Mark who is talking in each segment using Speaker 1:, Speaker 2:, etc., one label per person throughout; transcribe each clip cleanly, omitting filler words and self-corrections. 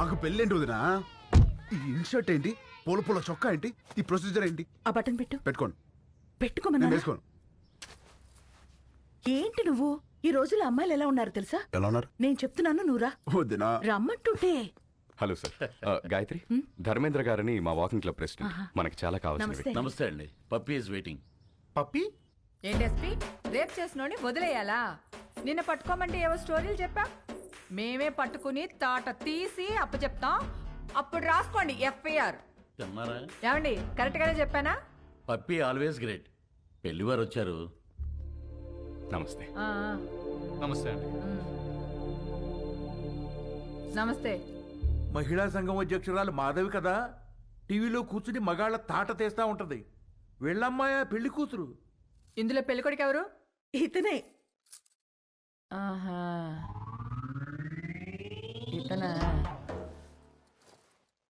Speaker 1: నాకు పెళ్ళేంటి వదినా? ఈ ఇన్షర్ట్ ఏంటి, పూల పూల చొక్కా ఏంటి, ఈ ప్రొసీజర్ ఏంటి?
Speaker 2: ఆ బటన్ పెట్టు.
Speaker 1: పెట్టుకోండి.
Speaker 2: పెట్టుకోమన్నా.
Speaker 1: నేను వేసుకోను.
Speaker 2: ఏంటి నువ్వు? ఈ రోజుల్లో అమ్మాయిలు ఎలా ఉన్నారు తెలుసా?
Speaker 1: ఎలా ఉన్నారు?
Speaker 2: నేను చెప్తున్నాను, నువ్వురా.
Speaker 1: వదినా
Speaker 2: రమ్మంటుంటే.
Speaker 3: హలో సార్, గాయత్రి, ధర్మేంద్ర గారని మా వాకింగ్ క్లబ్ ప్రెసిడెంట్. మనకి చాలా కావాల్సింది.
Speaker 2: నమస్తే.
Speaker 4: నమస్తే అండి. Puppy is waiting.
Speaker 1: పప్పి
Speaker 5: ఏంటి ఎస్పీ, రేప్ చేసినోని వదిలేయాలా? నిన్న పట్టుకోమంటే ఏవో స్టోరీలు చెప్పా. మేమే పట్టుకుని తాట తీసి అప్పచెప్తాం. అప్పుడు రాసుకోండి ఎఫ్ఐఆర్.
Speaker 4: తిన్నారా?
Speaker 5: ఏమండి, కరెక్ట్ గానే చెప్పానా?
Speaker 4: Puppy always great. పెళ్లివారు వచ్చారు.
Speaker 3: నమస్తే.
Speaker 5: ఆ, ఆ.
Speaker 3: నమస్తే అండి.
Speaker 5: నమస్తే.
Speaker 6: మహిళా సంఘం అధ్యక్షురాలు మాధవి కదా, టీవీలో కూర్చుని మగాళ్ళ తాట తీస్తా ఉంటది. వెళ్ళమ్మాయా పెళ్లి కూతురు.
Speaker 5: ఇందులో పెళ్ళికొడుకు ఎవరు?
Speaker 2: ఇతనే.
Speaker 5: ఆహా, ఇతనా?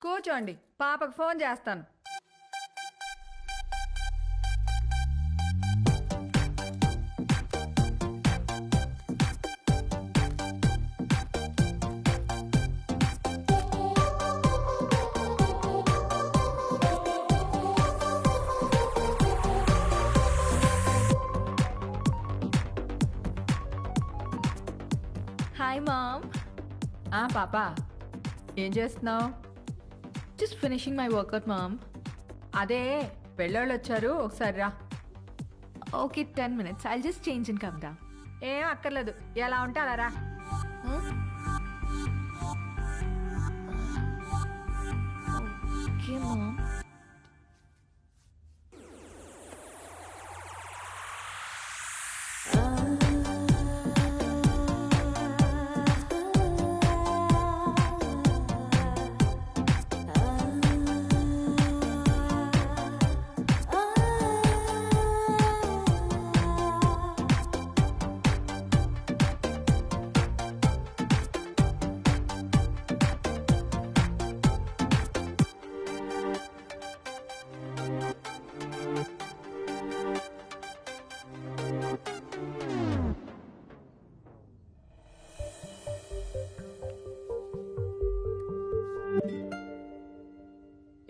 Speaker 5: కూర్చోండి, పాపకు ఫోన్ చేస్తాను.
Speaker 7: Hi mom.
Speaker 5: పాపా, ఏం చేస్తున్నావు?
Speaker 7: Just finishing my workout mom.
Speaker 5: అదే పెళ్ళోళ్ళు వచ్చారు, ఒకసారి రా.
Speaker 7: Okay, 10 minutes. I'll just change and come down.
Speaker 5: ఏం అక్కర్లేదు, ఎలా ఉంటే అలా రా.
Speaker 7: Okay, mom.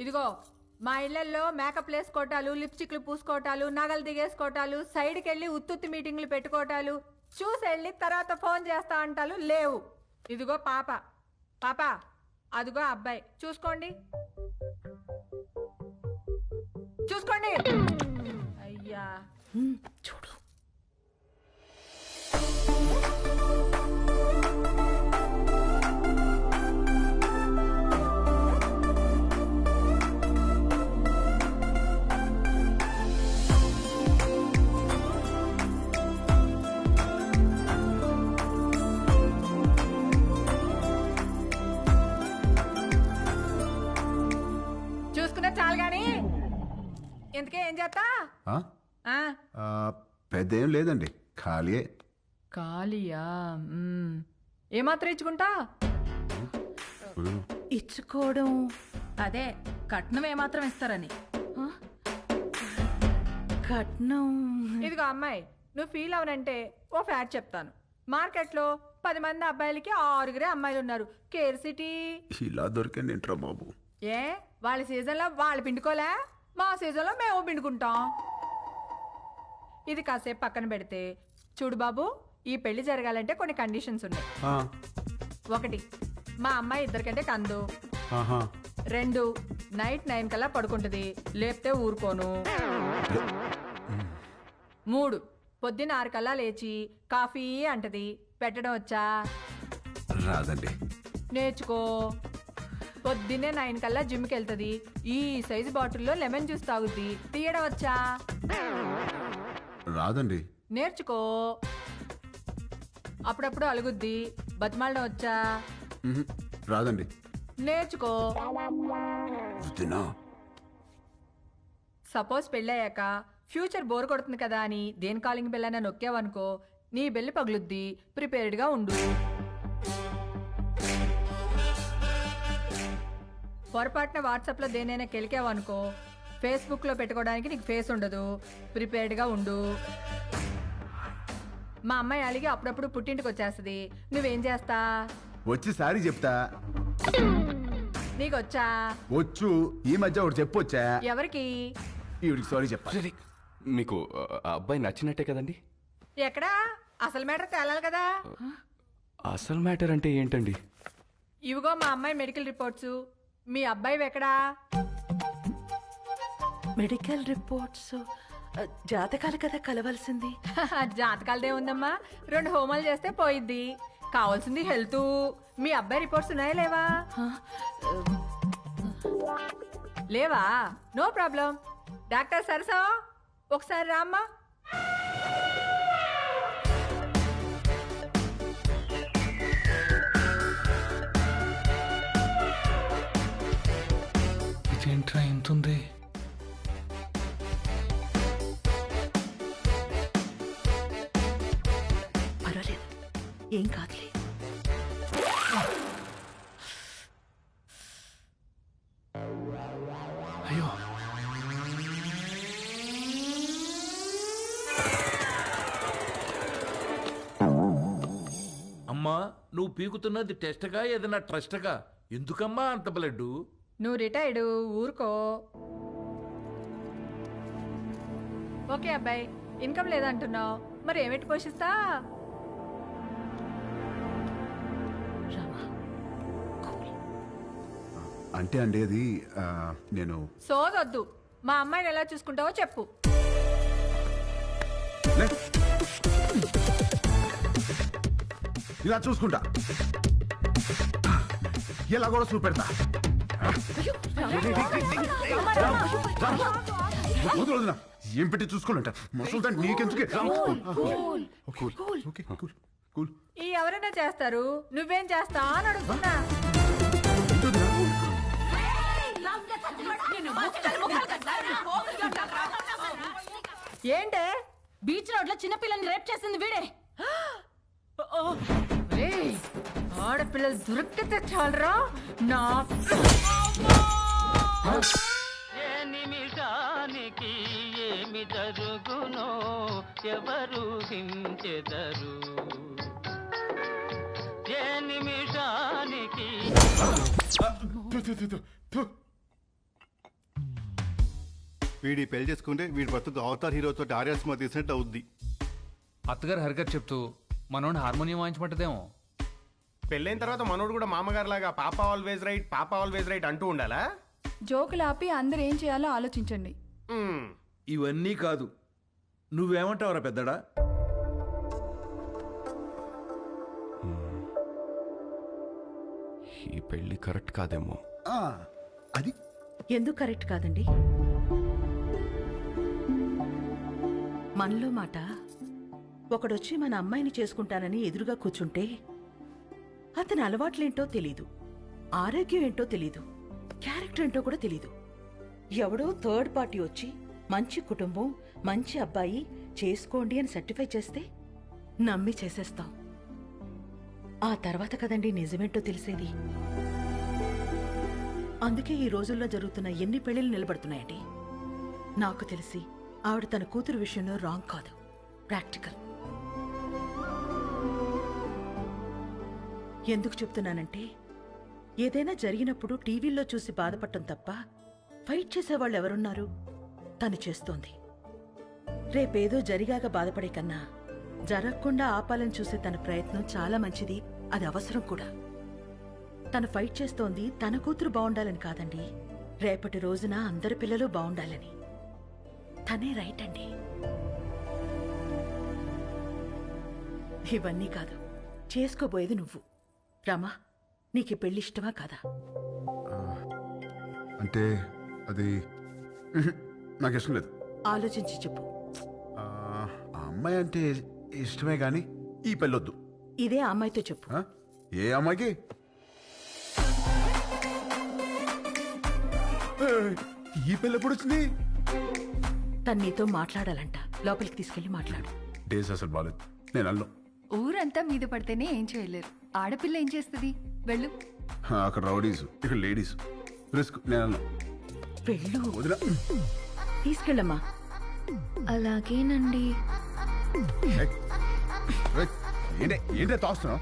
Speaker 5: ఇదిగో, మా ఇళ్లల్లో మేకప్ వేసుకోవటాలు, లిప్స్టిక్లు పూసుకోవటాలు, నగలు దిగేసుకోవటాలు, సైడ్కి వెళ్ళి ఉత్తుత్తి మీటింగ్లు పెట్టుకోవటాలు, చూసి వెళ్ళి తర్వాత ఫోన్ చేస్తా అంటాలు లేవు. ఇదిగో పాప, పాప అదిగో అబ్బాయి, చూసుకోండి చూసుకోండి. అయ్యా
Speaker 2: చూడు.
Speaker 5: చూసుకున్నా చాలు గాని ఇంతకే ఏం చేస్తా?
Speaker 1: పెద్ద ఏం లేదండి, ఖాళీయే.
Speaker 5: ఖాళీయా? ఏమాత్రం ఇచ్చుకుంటా?
Speaker 2: ఇచ్చుకోవడం
Speaker 5: అదే కట్నం ఏమాత్రం ఇస్తారని.
Speaker 2: కట్నం.
Speaker 5: ఇదిగో అమ్మాయి, నువ్వు ఫీల్ అవనంటే ఓ ఫ్యాక్ట్ చెప్తాను. మార్కెట్లో 10 మంది అబ్బాయిలకి 6 అమ్మాయిలు ఉన్నారు. Care city.
Speaker 1: ఇలా దొరికండి ఏంట్రా బాబు?
Speaker 5: ఏ, వాళ్ళ సీజన్లో వాళ్ళు పిండుకోలే, మా సీజన్లో మేము పిండుకుంటాం. ఇది కాసేపు పక్కన పెడితే, చూడు బాబు, ఈ పెళ్లి జరగాలంటే కొన్ని కండిషన్స్ ఉన్నాయి. 1, మా అమ్మాయి 2 కంటే కందు. 2, నైట్ 9 కల్లా పడుకుంటుంది, లేపితే ఊరుకోను. 3, పొద్దున్న 6 కల్లా లేచి కాఫీ అంటది. పెట్టడం వచ్చా?
Speaker 1: రాదండి.
Speaker 5: నేర్చుకో. పొద్దున్నే 9 కల్లా జిమ్కి వెళ్తుంది. ఈ సైజు బాటిల్లో లెమన్ జ్యూస్ తాగుద్ది. తీయడం వచ్చా?
Speaker 1: రాదండి.
Speaker 5: నేర్చుకో. అప్పుడప్పుడు అలుగుద్ది. బతిమాలడం వచ్చా?
Speaker 1: రాదండి.
Speaker 5: నేర్చుకో. సపోజ్ పెళ్ళయ్యాక ఫ్యూచర్ బోర్ కొడుతుంది కదా అని దేని కాలింగ్ బెల్ అయినా నొక్కావనుకో, నీ బెల్లి పగులుద్ది. ప్రిపేర్డ్గా ఉండు. పొరపాటున వాట్సాప్లో దేనైనా కెలికావనుకో, ఫేస్బుక్లో పెట్టుకోవడానికి నీకు ఫేస్ ఉండదు. ప్రిపేర్డ్గా ఉండు. మా అమ్మాయి అలిగి అప్పుడప్పుడు పుట్టింటికి వచ్చేస్తుంది. నువ్వేం చేస్తా?
Speaker 1: వచ్చి సారీ చెప్తా.
Speaker 5: నీకొచ్చా?
Speaker 1: వచ్చు. ఈ మధ్య ఒకటి చెప్పొచ్చా?
Speaker 5: ఎవరికి?
Speaker 1: ఈవిడికి సారీ చెప్పాలి.
Speaker 3: మీకు ఆ అబ్బాయి నచ్చినట్టే కదండి?
Speaker 5: ఎక్కడా? అసలు మ్యాటర్ తేలాలి కదా.
Speaker 3: అసలు మ్యాటర్ అంటే ఏంటండి?
Speaker 5: ఇవిగో మా అమ్మాయి మెడికల్ రిపోర్ట్స్. మీ అబ్బాయి ఎక్కడా?
Speaker 2: మెడికల్ రిపోర్ట్స్ జాతకాలు కదా కలవాల్సింది.
Speaker 5: జాతకాలదే ఉందమ్మా, 2 హోమాలు చేస్తే పోయిద్ది. కావాల్సింది హెల్త్. మీ అబ్బాయి రిపోర్ట్స్ ఉన్నాయా లేవా? లేవా? No problem. డాక్టర్ సరసా ఒకసారి రామ్మా.
Speaker 8: ఇదేంట్రా ఇంతుంది?
Speaker 2: పర్వాలేదు, ఏం కాదులే.
Speaker 8: అయ్యో,
Speaker 6: అమ్మా నువ్వు పీకుతున్నది టెస్ట్గా ఏదైనా ట్రస్ట్గా? ఎందుకమ్మా అంత బ్లడ్?
Speaker 5: నువ్వు రిటైర్డ్, ఊరుకో. ఓకే అబ్బాయి, ఇన్కమ్ లేదంటున్నావు, మరి ఏమిటి పోషిస్తా?
Speaker 2: రామా,
Speaker 1: అంటే అండి అది నేను
Speaker 5: సోదొద్దు. మా అమ్మాయిని ఎలా చూసుకుంటావో చెప్పు.
Speaker 1: లే. ఇలా చూసుకుంటా, ఇలా కూడా చూపెడతా. వదినా, ఏం పెట్టి చూసుకోవాలంట మనుషులతో నీకెందుకే?
Speaker 5: ఈ ఎవరైనా చేస్తారు, నువ్వేం చేస్తా అని అడుగుతున్నా. ఏంటే?
Speaker 9: బీచ్ రోడ్ లో చిన్నపిల్లని రేప్ చేసింది వీడే.
Speaker 5: ఏయ్, ఆడపిల్లలు దొరికితే చాలరా నా.
Speaker 10: ఏ నిమిషానికి ఏమి జరుగునో ఎవరు హించెదరు. ఏ నిమిషానికి
Speaker 11: వీడి పెళ్లి చేసుకుంటే వీడి బతుకు అవతార్ హీరోతో ఆర్యా సినిమా తీసినట్టు అవుద్ది.
Speaker 8: అత్తగారు హరికత్ చెప్తూ మనోడు హార్మోనియం వాయించమంటదేమో.
Speaker 12: పెళ్ళైన తర్వాత మనోడు కూడా మామగారు లాగా పాప ఆల్వేజ్ రైట్, పాప ఆల్వేజ్ రైట్ అంటూ ఉండాలా?
Speaker 9: జోకులు ఆపి అందరు ఏం చేయాలో ఆలోచించండి.
Speaker 6: ఇవన్నీ కాదు, నువ్వేమంటావురా పెద్దడా?
Speaker 3: ఈ పెళ్లి కరెక్ట్ కాదేమో.
Speaker 1: అది
Speaker 2: ఎందుకు కరెక్ట్ కాదండి? మనలో మాట ఒకడొచ్చి మన అమ్మాయిని చేసుకుంటానని ఎదురుగా కూర్చుంటే అతని అలవాట్లేంటో తెలీదు, ఆరోగ్యం ఏంటో తెలీదు, క్యారెక్టర్ ఏంటో కూడా తెలీదు. ఎవడో థర్డ్ పార్టీ వచ్చి మంచి కుటుంబం, మంచి అబ్బాయి చేసుకోండి అని సర్టిఫై చేస్తే నమ్మి చేసేస్తాం. ఆ తర్వాత కదండి నిజమేంటో తెలిసేది. అందుకే ఈ రోజుల్లో జరుగుతున్న ఎన్ని పెళ్లిళ్ళు నిలబడుతున్నాయండి. నాకు తెలిసి ఆవిడ తన కూతురు విషయంలో రాంగ్ కాదు, ప్రాక్టికల్. ఎందుకు చెప్తున్నానంటే ఏదైనా జరిగినప్పుడు టీవీల్లో చూసి బాధపడటం తప్ప ఫైట్ చేసేవాళ్ళు ఎవరున్నారు? తను చేస్తోంది. రేపేదో జరిగాక బాధపడే కన్నా జరగకుండా ఆపాలని చూసే తన ప్రయత్నం చాలా మంచిది, అది అవసరం కూడా. తను ఫైట్ చేస్తోంది తన కూతురు బాగుండాలని కాదండి, రేపటి రోజున అందరి పిల్లలు బాగుండాలని. తనే రైట్ అండి. ఇవన్నీ కాదు, చేసుకోబోయేది నువ్వు. రామా, నీకు పెళ్లి ఇష్టమా కాదా?
Speaker 1: అంటే అది నాకు ఇష్టం లేదు.
Speaker 2: ఆలోచించి చెప్పు.
Speaker 1: ఆ అమ్మాయి అంటే ఇష్టమే గాని ఈ పెళ్ళొద్దు.
Speaker 2: ఇదే ఆ అమ్మాయితో చెప్పు.
Speaker 1: ఏ అమ్మాయికి? ఈ పెళ్ళి ఎప్పుడు వచ్చింది?
Speaker 2: తను నీతో మాట్లాడాలంట, లోపలికి తీసుకెళ్లి మాట్లాడు.
Speaker 1: డేస్ అసలు బాలేదు, నేను అల్లం.
Speaker 7: ఊరంతా మీద పడితేనే ఏం చేయలేరు, ఆడపిల్ల ఏం చేస్తుంది? వెళ్ళు.
Speaker 1: అక్కడ రౌడీస్, ఇక్కడ లేడీస్, రిస్క్. నేను అల్లం.
Speaker 2: వెళ్ళు,
Speaker 1: వదిలా.
Speaker 2: తీసుకెళ్ళమ్మా.
Speaker 7: అలాగేనండి.
Speaker 1: ఏంటే తోస్తున్నావు?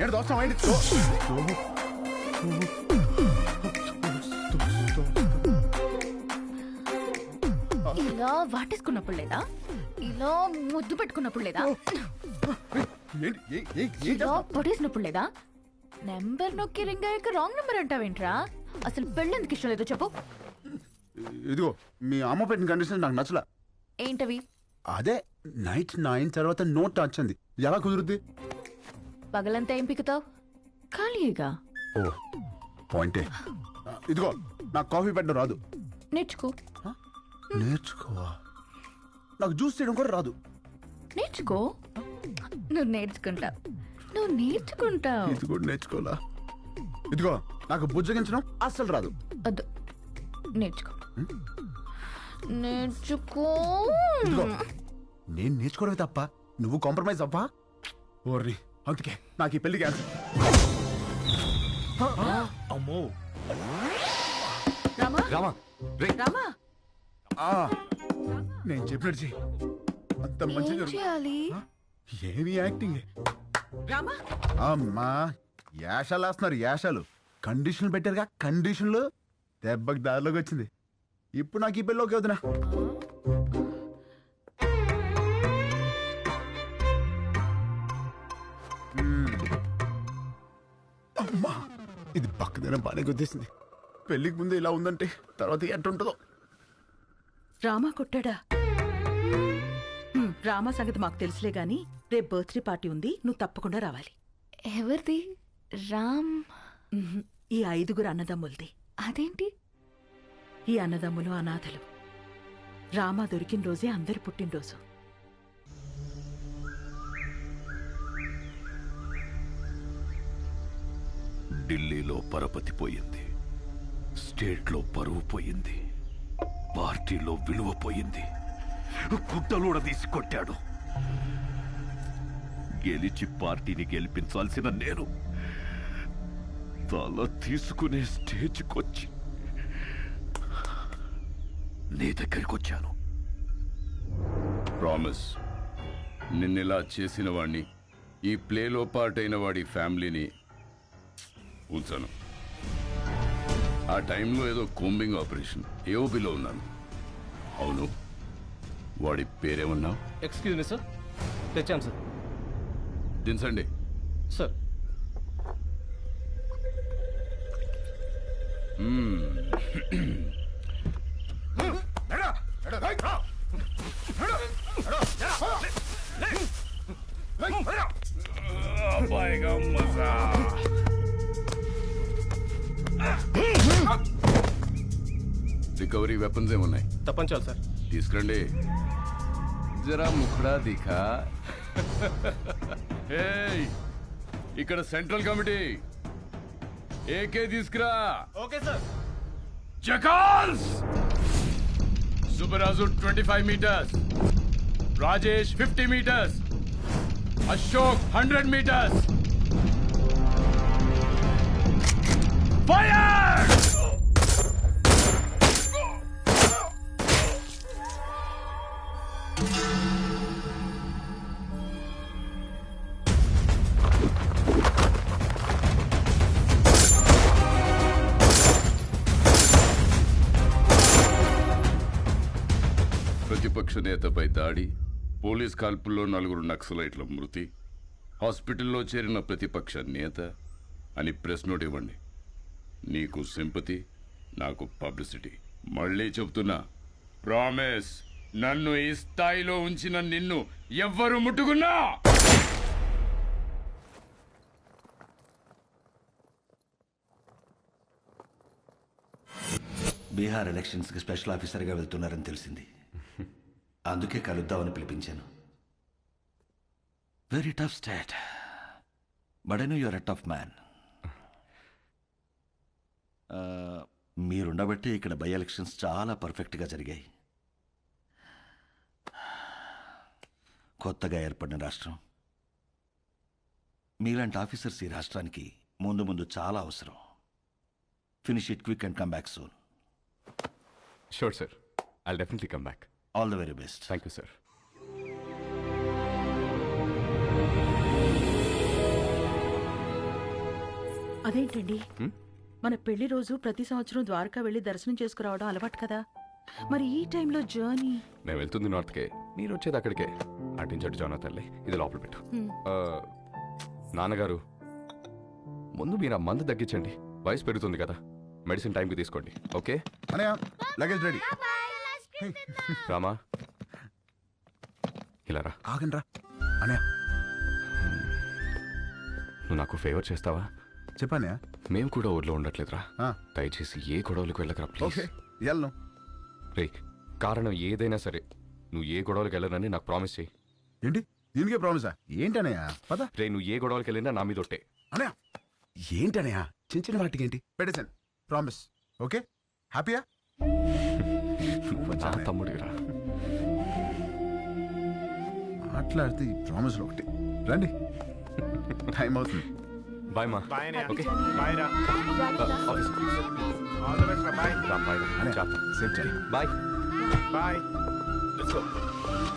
Speaker 1: ఏంటి తోస్తున్నావు? ఏంటి
Speaker 9: ఇలా వాటేసుకున్నప్పుడు లేదా, ఇలా ముద్దు పెట్టుకున్నప్పుడు లేదా, ఇలా పొడేసినప్పుడు లేదా, నెంబర్ నొక్కి రింగ్ అయ్యాక రాంగ్ నెంబర్ అంటావేంట్రా? అసలు పెళ్ళెందుకు ఇష్టం లేదో చెప్పు.
Speaker 1: ఇదిగో మీ అమ్మ పెట్టిన కండిషన్ నాకు నచ్చలా.
Speaker 9: ఏంటవి?
Speaker 1: అదే నైట్ 9 తర్వాత నో టచ్ అంది. ఎలా కుదురుద్ది?
Speaker 9: పగలంతా ఏం పిక్కుతావు? ఖాళీగా.
Speaker 1: ఓ పాయింటే. ఇదిగో నాకు కాఫీ పెట్టడం రాదు.
Speaker 9: నేర్చుకో.
Speaker 1: నేర్చుకోవా? నాకు జ్యూస్ చేయడం కూడా రాదు.
Speaker 9: నేర్చుకో. నువ్వు నేర్చుకుంటావు, నువ్వు నేర్చుకుంటావు.
Speaker 1: ఇది కూడా నేర్చుకోవాలా? ఇదిగో నాకు బుజ్జగించడం అస్సలు రాదు.
Speaker 9: వద్దు, నేర్చుకో. నేర్చుకో.
Speaker 1: ఇదిగో నేను నేర్చుకోవడమే తప్ప నువ్వు కాంప్రమైజ్ అవ్వా? ఓర్ని, అందుకే నాకు ఈ పెళ్లి క్యాన్సిల్.
Speaker 12: అమ్మో
Speaker 2: రామా
Speaker 3: రామా రే
Speaker 2: రామా,
Speaker 1: నేను చెప్పినట్టు చెయ్యి. అంత మంచిగా
Speaker 9: ఏం
Speaker 1: జరుగు.
Speaker 9: చేయాలి?
Speaker 1: ఏమి యాక్టింగ్?
Speaker 2: రామా
Speaker 1: అమ్మా యాషాలు వేస్తున్నారు, యాషాలు. కండిషన్లు పెట్టారుగా, కండిషన్లు. దెబ్బకి దారిలోకి వచ్చింది. ఇప్పుడు నాకు ఈ పెళ్ళి ఓకే వదినా. అమ్మా ఇది పక్కదైనా బాగానే గుర్తిస్తుంది. పెళ్ళికి ముందు ఇలా ఉందంటే తర్వాత ఎట్టుంటుందో.
Speaker 2: రామా కొట్టాడా? రామా సంగతి మాకు తెలుసులే గాని రేపు బర్త్డే పార్టీ ఉంది, నువ్వు తప్పకుండా రావాలి.
Speaker 9: ఎవరిది? రామ్?
Speaker 2: ఈ 5 అన్నదమ్ములది.
Speaker 9: అదేంటి?
Speaker 2: ఈ అన్నదమ్ములు అనాథలు. రామా దొరికిన రోజే అందరి పుట్టినరోజు.
Speaker 13: ఢిల్లీలో పరపతి పోయింది, స్టేట్లో పరువు పోయింది, పార్టీలో విలువ పోయింది. గుడ్డలోడ తీసి కొట్టాడు. గెలిచి పార్టీని గెలిపించాల్సిన నేను తల తీసుకునే స్టేజ్కొచ్చి నీ దగ్గరికి వచ్చాను.
Speaker 3: ప్రామిస్, నిన్నెలా చేసిన వాడిని, ఈ ప్లేలో పార్ట్ అయిన వాడి ఫ్యామిలీని ఉంచాను. ఆ టైంలో ఏదో కోంబింగ్ ఆపరేషన్ ఏఓబిలో ఉన్నాను. అవును, వాడి పేరేమన్నావు?
Speaker 10: ఎక్స్క్యూజ్ మీ సార్, తెచ్చాం సార్.
Speaker 3: దించండి
Speaker 10: సార్.
Speaker 3: రికవరీ వెపన్స్ ఏమున్నాయి?
Speaker 10: తప్పంచాలి సార్.
Speaker 3: తీసుకురండి. జరా ముఖడా దిఖా. ఏయ్, ఇక్కడ సెంట్రల్ కమిటీ ఏకే తీసుకురా.
Speaker 10: Okay sir.
Speaker 3: జకాల్స్. Subbaraju 25 meters, Rajesh 50 meters, Ashok 100 meters. Fire! ప్రతిపక్ష నేతపై దాడి, పోలీస్ కాల్పుల్లో 4 నక్సలైట్ల మృతి, హాస్పిటల్లో చేరిన ప్రతిపక్ష నేత అని ప్రెస్ నోట్ ఇవ్వండి. నీకు సింపతి, నాకు పబ్లిసిటీ. మళ్ళీ చెప్తున్నా, ప్రామిస్, నన్ను ఈ స్థాయిలో ఉంచిన నిన్ను ఎవ్వరు ముట్టుకున్నా.
Speaker 13: బీహార్ ఎలక్షన్స్కి స్పెషల్ ఆఫీసర్గా వెళ్తున్నారని తెలిసింది. అందుకే కలుద్దామని పిలిపించాను. Very tough state, but I know you're a tough man. మీరుండబట్టి ఇక్కడ బై ఎలక్షన్స్ చాలా పర్ఫెక్ట్గా జరిగాయి. కొత్తగా ఏర్పడిన రాష్ట్రం, మీలాంటి ఆఫీసర్స్ ఈ రాష్ట్రానికి ముందు ముందు చాలా అవసరం. Finish it quick and come back soon.
Speaker 3: Sure sir, I'll definitely come back.
Speaker 13: All the very best.
Speaker 3: Thank you sir.
Speaker 2: అదేంటండి మన పెళ్లి రోజు ప్రతి సంవత్సరం ద్వారకా వెళ్ళి దర్శనం చేసుకురావడం అలవాటు కదా, మరి ఈ టైంలో జర్నీ.
Speaker 14: నేను వెళ్తుంది నార్త్కే, మీరు వచ్చేది అక్కడికే. అటించట్టు జానా తల్లి, ఇది లోపల పెట్టు. నాన్నగారు, ముందు మీరు ఆ మందు తగ్గించండి, వయసు పెరుగుతుంది కదా. మెడిసిన్ టైంకి తీసుకోండి, ఓకే?
Speaker 1: అనయ్య లగేజ్ రెడీ.
Speaker 14: రామా ఇలా రా.
Speaker 1: ఆగండి రా అనయ్య.
Speaker 14: నువ్వు నాకు ఫేవర్ చేస్తావా?
Speaker 1: చెప్పానయ్య.
Speaker 14: మేము కూడా ఊర్లో ఉండట్లేదురా, దయచేసి ఏ గొడవలకు వెళ్ళకరా ప్లీజ్.
Speaker 1: వెళ్ళను
Speaker 14: రే, కారణం ఏదైనా సరే నువ్వు ఏ గొడవలకు వెళ్ళనని నాకు ప్రామిస్ చేయి.
Speaker 1: ఏంటి దీనికే ప్రామిసా? ఏంటనయ్య పద.
Speaker 14: రే, నువ్వు ఏ గొడవలకు వెళ్ళినా నా మీద ఒట్టే.
Speaker 1: అనయ్య ఏంటనయ్య చిన్న చిన్న వాటికి ఏంటి? పెట్టేశాను, ప్రామిస్. ఓకే, హ్యాపీయా?
Speaker 14: నా తమ్ముడిరా.
Speaker 1: మాట్లాడితే ఈ ప్రామిస్లో ఒకటి. రండి, టైం అవుతుంది.
Speaker 14: బాయ్ మా.
Speaker 12: బాయ్
Speaker 14: ఓకే
Speaker 12: బాయ్ రా.
Speaker 14: ఆఫీస్
Speaker 12: ఆల్ ద బెస్ట్ రా. Bye
Speaker 14: bye.
Speaker 1: సేఫ్ చేయండి.
Speaker 14: Bye
Speaker 12: bye.
Speaker 14: Let's go.